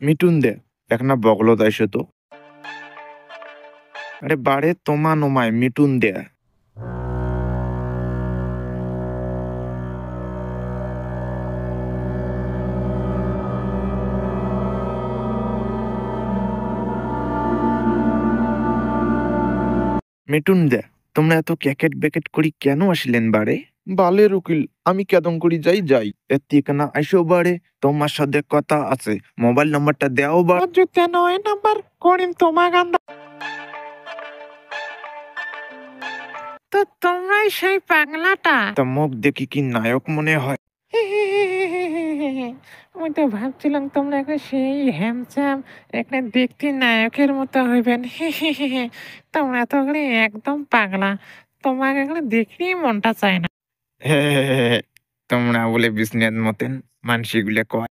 মিটুন দে একনা বগলত আইসো তো। আরে বাড়ে তোমা নোমায় মিটুন দে। মিটুন দে তোমরা এত ক্যাকেট ব্যাকেট করি কেন আসলেন বাড়ে? বালের উকিল আমি কেদন করি যাই এতি কেনা আইসো বাড়ে তোমার সাথে কথা আছে মোবাইল নাম্বারটা দেও বা জুতে নয় নাম্বার করিম তোমা গান্দা। তো তোমরাই সেই পাগলাটা। তা মুখ দেখি কি নায়ক মনে হয়। আমি তো ভাবছিলাম তোমরা একটা সেই হ্যামস্যাম একটা দেখতে নায়কের মতো হইবেন। তোমরা তো এগুলি একদম পাগলা, তোমাকে এগুলো দেখলেই মনটা চায় না। তোমরা বলে বিষ্ণের মতেন মানসিগুলো কয়